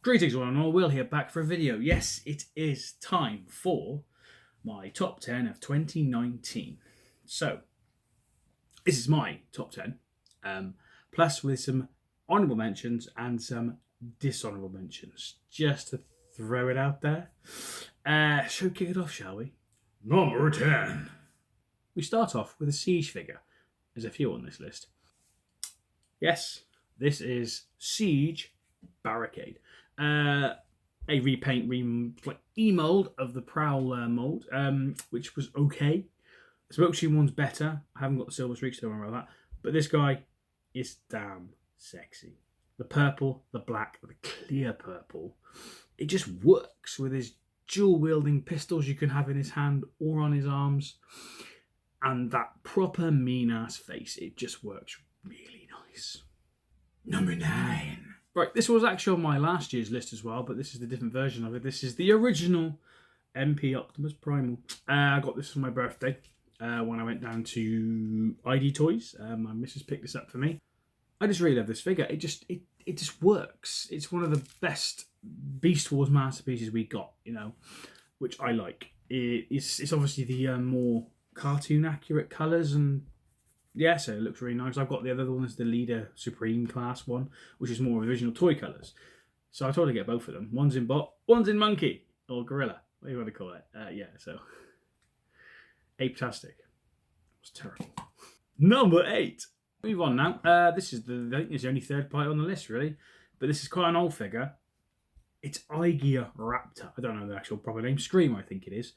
Greetings one and all, Will here back for a video. Yes, it is time for my top 10 of 2019. So, this is my top 10, plus with some honourable mentions and some dishonourable mentions, just to throw it out there. Shall we kick it off, shall we? Number 10. We start off with a Siege figure. There's a few on this list. Yes, this is Siege Barricade. A repaint, e-mold of the Prowler mold, which was okay. The Smoke Machine one's better. I haven't got the silver streaks, so don't worry about that. But this guy is damn sexy. The purple, the black, the clear purple. It just works with his dual-wielding pistols you can have in his hand or on his arms. And that proper mean-ass face. It just works really nice. Number 9. Right, this was actually on my last year's list as well, but this is the different version of it. This is the original MP Optimus Prime. I got this for my birthday when I went down to ID Toys. My missus picked this up for me. I just really love this figure. It just works. It's one of the best Beast Wars masterpieces we got, you know, which I like. It's obviously the more cartoon accurate colours, and yeah, so it looks really nice. I've got the other one, is the Leader Supreme class one, which is more original toy colours. So I told her to get both of them. One's in bot, one's in monkey, or gorilla, what do you want to call it? Yeah, so ape-tastic. It was terrible. Number 8. Move on now. This is I think it's the only third part on the list, really. But this is quite an old figure. It's Igear Raptor. I don't know the actual proper name. Scream, I think it is.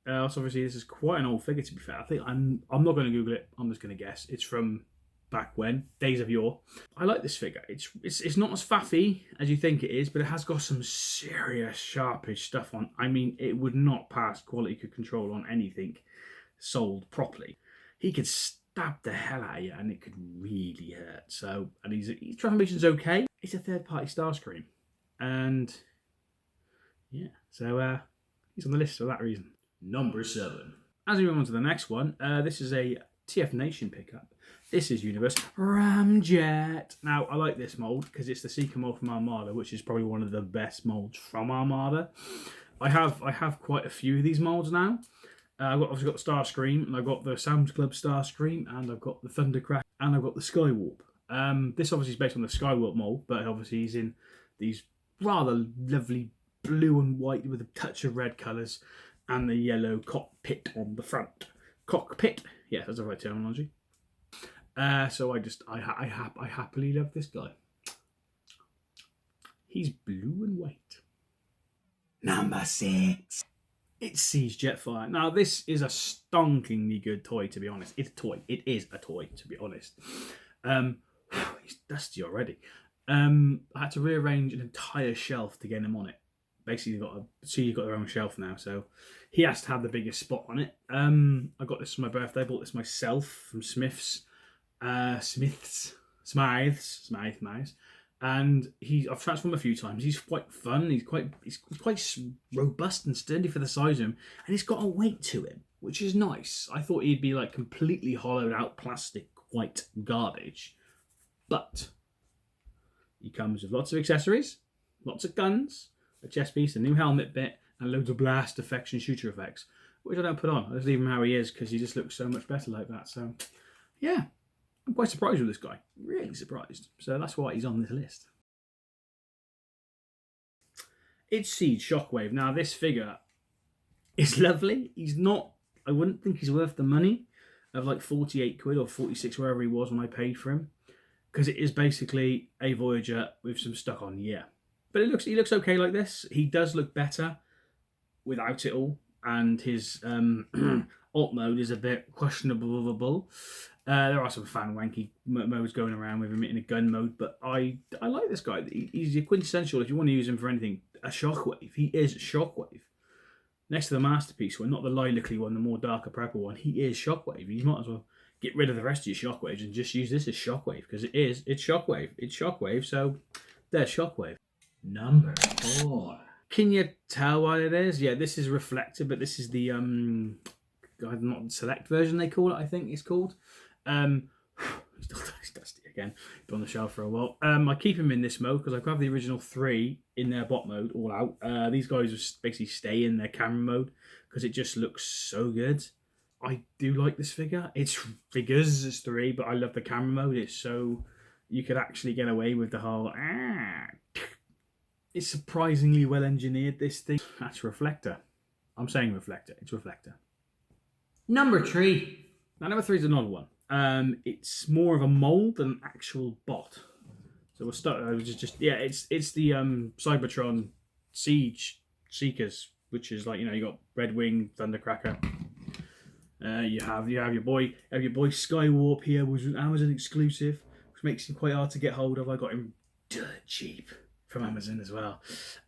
So obviously this is quite an old figure, to be fair. I think I'm not going to Google it. I'm just going to guess. It's from back when, days of yore. I like this figure. It's not as faffy as you think it is, but it has got some serious sharpish stuff on. I mean, it would not pass quality control on anything sold properly. He could stab the hell out of you, and it could really hurt. So, and his transformation's okay. It's a third-party Starscream, and yeah, so he's on the list for that reason. Number 7. As we move on to the next one, this is a TF Nation pickup. This is Universe Ramjet. Now, I like this mould because it's the Seeker mould from Armada, which is probably one of the best moulds from Armada. I have quite a few of these moulds now. I've obviously got the Starscream, and I've got the Sam's Club Starscream, and I've got the Thundercrack, and I've got the Skywarp. This obviously is based on the Skywarp mould, but obviously he's in these rather lovely blue and white with a touch of red colours, and the yellow cockpit on the front. Cockpit, yeah, that's the right terminology. So I happily love this guy. He's blue and white. Number 6. It's Siege Jetfire. Now, this is a stonkingly good toy, to be honest. It's a toy. It is a toy, to be honest. He's dusty already. I had to rearrange an entire shelf to get him on it. Basically, you've got their own shelf now, so he has to have the biggest spot on it. I got this for my birthday. I bought this myself from Smith's, and I've transformed him a few times. He's quite fun. He's quite robust and sturdy for the size of him, and he's got a weight to him, which is nice. I thought he'd be like completely hollowed out plastic, white garbage, but he comes with lots of accessories, lots of guns, a chest piece, a new helmet bit, and loads of blast effects and shooter effects, which I don't put on. I just leave him how he is because he just looks so much better like that. So, yeah, I'm quite surprised with this guy. Really surprised. So that's why he's on this list. It's Siege Shockwave. Now, this figure is lovely. He's not, I wouldn't think he's worth the money of like 48 quid or 46, wherever he was when I paid for him, because it is basically a Voyager with some stuck on, yeah. But he looks okay like this. He does look better without it all, and his alt mode is a bit questionable. There are some fan wanky modes going around with him in a gun mode, but I like this guy. He's quintessential, if you want to use him for anything, a Shockwave. He is Shockwave. Next to the masterpiece one, not the lilacly one, the more darker purple one, he is Shockwave. You might as well get rid of the rest of your Shockwaves and just use this as Shockwave, because it's Shockwave. It's Shockwave, so there's Shockwave. Number 4. Can you tell what it is? Yeah, this is Reflector, but this is the not select version they call it, I think it's called. He's dusty again. Been on the shelf for a while. I keep him in this mode because I grabbed the original 3 in their bot mode all out. These guys basically stay in their camera mode because it just looks so good. I do like this figure. It's figures as 3, but I love the camera mode. It's so you could actually get away with the whole. It's surprisingly well engineered. This thing. That's Reflector. I'm saying Reflector. It's Reflector. Number 3. Now number 3 is another one. It's more of a mold than an actual bot. So we'll start. It's the Cybertron Siege Seekers, which is like you got Red Wing, Thundercracker. You have your boy Skywarp here, which was an Amazon exclusive, which makes him quite hard to get hold of. I got him dirt cheap from Amazon as well.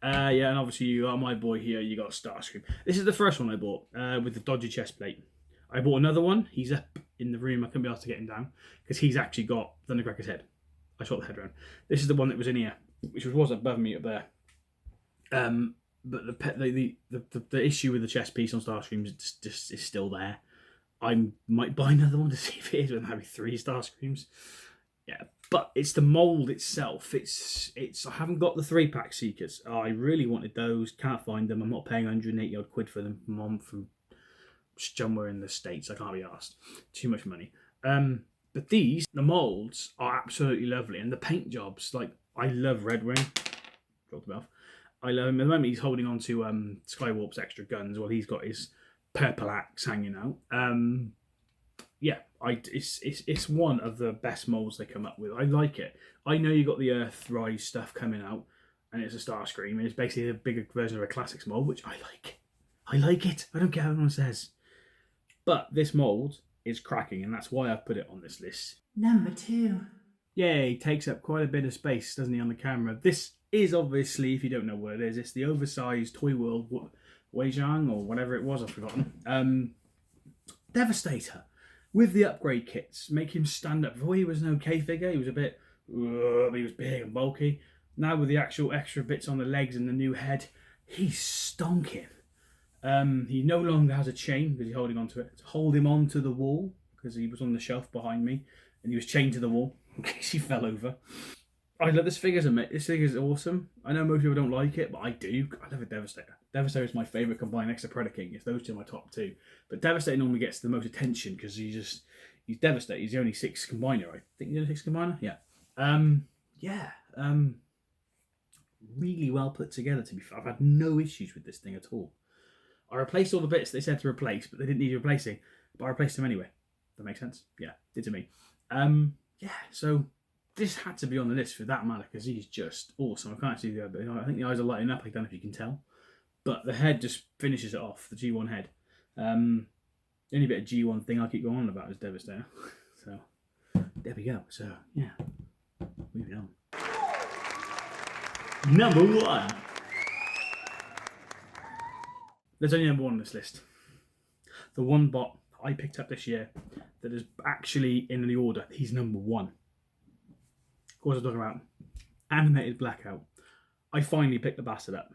And obviously you got my boy here. You got Starscream. This is the first one I bought with the dodgy chest plate. I bought another one. He's up in the room. I couldn't be able to get him down because he's actually got Thundercracker's head. I shot the head around. This is the one that was in here, which was above me up there. But the issue with the chest piece on Starscream is still there. I might buy another one to see if it is, and have 3 Starscreams. Yeah, but it's the mold itself. It's. I haven't got the 3-pack Seekers. I really wanted those. Can't find them. I'm not paying 180 odd quid for them from somewhere in the States. I can't be asked. Too much money. But the molds are absolutely lovely, and the paint jobs. Like I love Red Wing. Dropped them off. I love him. At the moment, he's holding on to Skywarp's extra guns while he's got his purple axe hanging out. It's one of the best molds they come up with. I like it. I know you got the Earthrise stuff coming out, and it's a Starscream, and it's basically a bigger version of a Classics mold, which I like. I like it. I don't care what anyone says. But this mold is cracking, and that's why I've put it on this list. Number 2. Yay, takes up quite a bit of space, doesn't he, on the camera? This is obviously, if you don't know what it is, it's the oversized Toy World Weijang or whatever it was, I've forgotten. Devastator. With the upgrade kits, make him stand up. Before he was an okay figure, he was a bit, but he was big and bulky. Now with the actual extra bits on the legs and the new head, he's stonking. He no longer has a chain because he's holding onto it. To hold him onto the wall because he was on the shelf behind me and he was chained to the wall in case he fell over. I love this figure. This figure is awesome. I know most people don't like it, but I do. I love a Devastator. Devastator is my favourite combined next to Predaking. It's those two are my top 2. But Devastator normally gets the most attention because he's Devastator. He's the only 6 combiner. I think he's the only 6 combiner. Yeah. Really well put together, to be fair. I've had no issues with this thing at all. I replaced all the bits they said to replace, but they didn't need replacing. But I replaced them anyway. That makes sense? Yeah, did to me. So this had to be on the list for that matter because he's just awesome. I can't see the other. I think the eyes are lighting up. I don't know if you can tell, but the head just finishes it off. The G1 head. The only bit of G1 thing I keep going on about is Devastator. So there we go. So yeah, moving on. Number 1. There's only number 1 on this list. The one bot I picked up this year that is actually in the order. He's number 1. Of course, I'm talking about Animated Blackout. I finally picked the bastard up.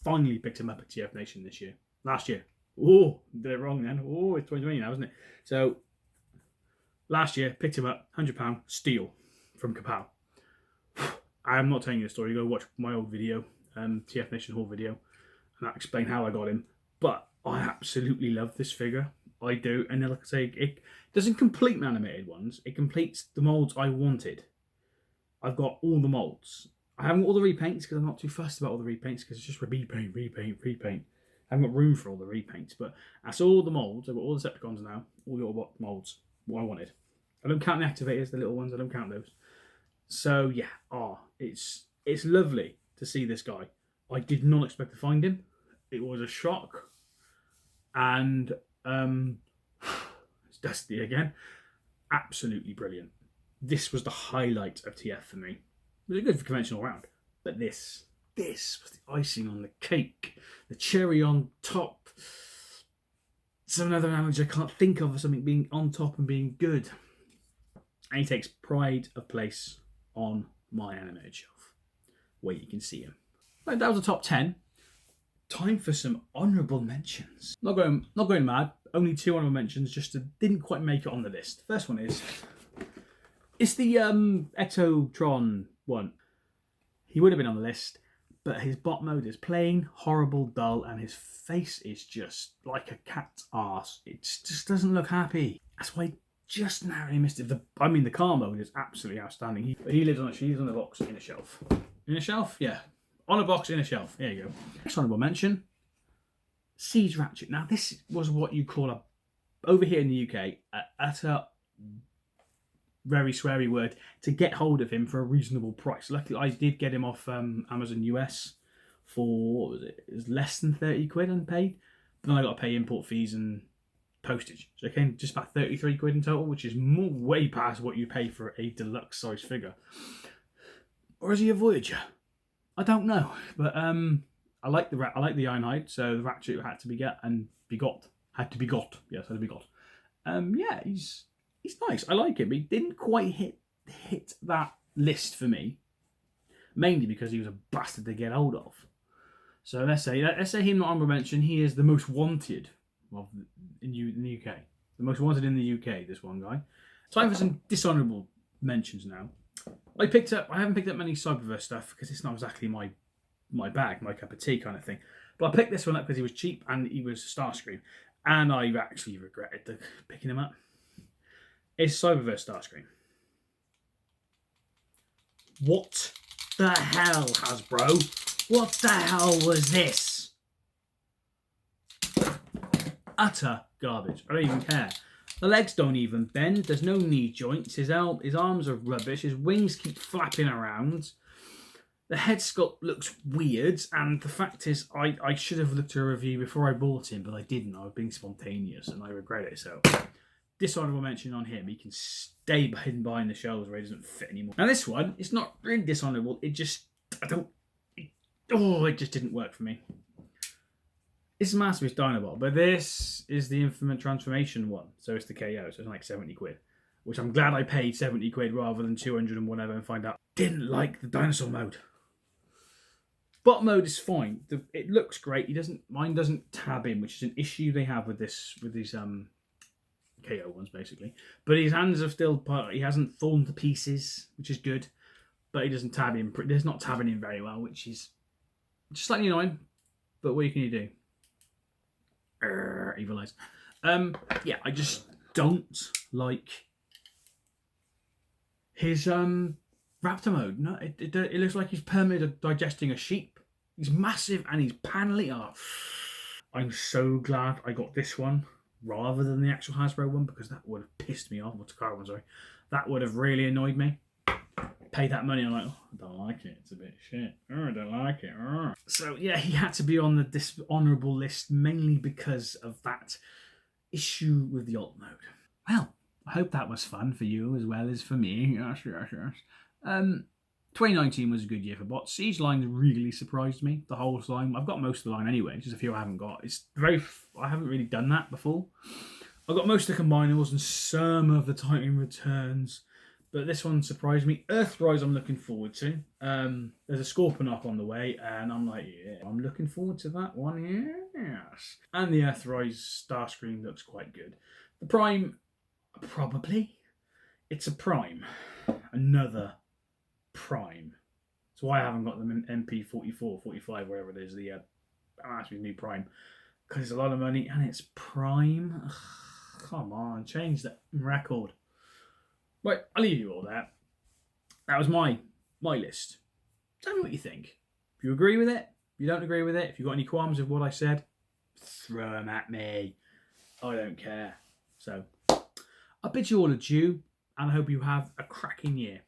Finally picked him up at TF Nation this year. Last year. Oh, did it wrong then. Oh, it's 2020 now, isn't it? So, last year, picked him up, £100, steal from Kapow. I'm not telling you the story. Go watch my old video, TF Nation haul video, and I'll explain how I got him. But I absolutely love this figure. I do. And like I say, it doesn't complete the animated ones. It completes the molds I wanted. I've got all the molds. I haven't got all the repaints because I'm not too fussed about all the repaints because it's just repaint. I haven't got room for all the repaints, but that's all the molds. I've got all the Decepticons now, all the Autobot molds, what I wanted. I don't count the activators, the little ones, I don't count those. So yeah, it's lovely to see this guy. I did not expect to find him. It was a shock. And it's Dusty again. Absolutely brilliant. This was the highlight of TF for me. It was a good conventional round, but this was the icing on the cake, the cherry on top. Some other analogy I can't think of something being on top and being good. And he takes pride of place on my animated shelf, where you can see him. Right, that was the top 10. Time for some honourable mentions. Not going mad. Only 2 honourable mentions, just didn't quite make it on the list. First one is It's the Ectotron one. He would have been on the list, but his bot mode is plain, horrible, dull, and his face is just like a cat's arse. It just doesn't look happy. That's why I just narrowly missed it. The car mode is absolutely outstanding. He lives on a box in a shelf. In a shelf? Yeah. On a box in a shelf. There you go. Next honourable mention, Siege Ratchet. Now, this was what you call over here in the UK, a very sweary word to get hold of him for a reasonable price. Luckily, I did get him off Amazon US for, what was it? It was less than 30 quid unpaid. But then I got to pay import fees and postage. So it came just about 33 quid in total, which is way past what you pay for a deluxe size figure. Or is he a Voyager? I don't know. But I like the Ironhide, so the Ratchet had to be got. Yes, had to be got. Yeah, he's nice. I like him. He didn't quite hit that list for me, mainly because he was a bastard to get hold of. So let's say him not honorable mention. He is the most wanted in the UK. The most wanted in the UK. This one guy. Time for some dishonourable mentions now. I haven't picked up many Cyberverse stuff because it's not exactly my bag, my cup of tea kind of thing. But I picked this one up because he was cheap and he was Starscream, and I actually regretted picking him up. It's Cyberverse Starscream. What the hell, Hasbro? What the hell was this? Utter garbage. I don't even care. The legs don't even bend. There's no knee joints. His arms are rubbish. His wings keep flapping around. The head sculpt looks weird. And the fact is, I should have looked at a review before I bought him, but I didn't. I was being spontaneous and I regret it. So, dishonourable mention on him. He can stay hidden behind the shelves where he doesn't fit anymore. Now this one, it's not really dishonourable. It just didn't work for me. This is Masterpiece Dinobot, but this is the Infinite Transformation one. So it's the KO, so it's like 70 quid. Which I'm glad I paid 70 quid rather than 200 and whatever and find out. Didn't like the dinosaur mode. Bot mode is fine. It looks great. Mine doesn't tab in, which is an issue they have with these KO ones basically. But his hands are still he hasn't fallen to pieces, which is good. But he doesn't tab in. There's not tabbing in very well, which is just slightly annoying. But what can you do? Evil eyes. Yeah, I just don't like his raptor mode. No, it looks like he's permanently digesting a sheep. He's massive and he's panelly. Oh, I'm so glad I got this one rather than the actual Hasbro one, because that would have pissed me off. What's the car one? Sorry, that would have really annoyed me. Pay that money, I'm like, oh, I don't like it. It's a bit shit. Oh, I don't like it. Oh. So yeah, he had to be on the dishonourable list mainly because of that issue with the alt mode. Well, I hope that was fun for you as well as for me. Yes. 2019 was a good year for bots. Siege line really surprised me. The whole line. I've got most of the line anyway. Just a few I haven't got. I haven't really done that before. I've got most of the combinables and some of the Titan returns. But this one surprised me. Earthrise I'm looking forward to. There's a Scorponok on the way, and I'm like, yeah, I'm looking forward to that one, yes. And the Earthrise Starscream looks quite good. The Prime, probably. It's a Prime. Another Prime. That's why I haven't got them in MP44, 45, whatever it is, the actually new Prime. Because it's a lot of money, and it's Prime. Ugh, come on, change that record. Right, I'll leave you all there. That was my list. Tell me what you think. If you agree with it, if you don't agree with it, if you've got any qualms with what I said, throw them at me. I don't care. So, I bid you all adieu, and I hope you have a cracking year.